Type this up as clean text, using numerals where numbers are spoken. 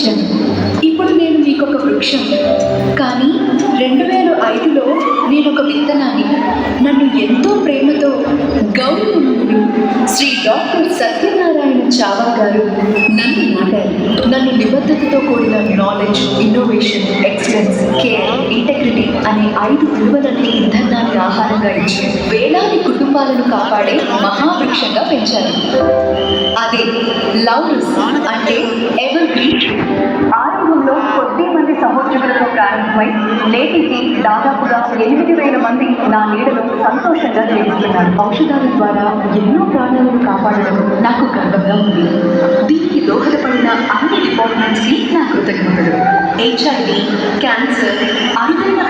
ఇచ్చాను. ఇప్పుడు నేను మీకొక వృక్షం. కానీ 2005లో నేను ఒక విత్తనాన్ని. నన్ను ఎంతో ప్రేమతో గౌరవనీయులు శ్రీ డాక్టర్ సత్యనారాయణ చావా గారు నన్ను నాటారు. నన్ను నిబద్ధతతో కూడిన knowledge, innovation, excellence, care, integrity అనే 5 విలువలని ఇంధనాన్ని ఆహారంగా ఇచ్చి వేలాది కుటుంబాలను కాపాడే మహావృక్షంగా పెంచారు. అదే లౌరస్ అంటే ఎవర్ గ్రీన్. ఆరంభంలో కొద్ది మంది సహోద్యోగులతో ప్రారంభమై నేటికి దాదాపుగా 8,000 మంది నా నీడలో సంతోషంగా జీవిస్తున్నారు. ఔషధాల ద్వారా ఎన్నో ప్రాణాలను కాపాడడం నాకు గర్వంగా ఉంది. దీనికి దోహదపడిన అన్ని డిపార్ట్మెంట్స్కి నా కృతజ్ఞతలు. HIV, క్యాన్సర్, అరుదైన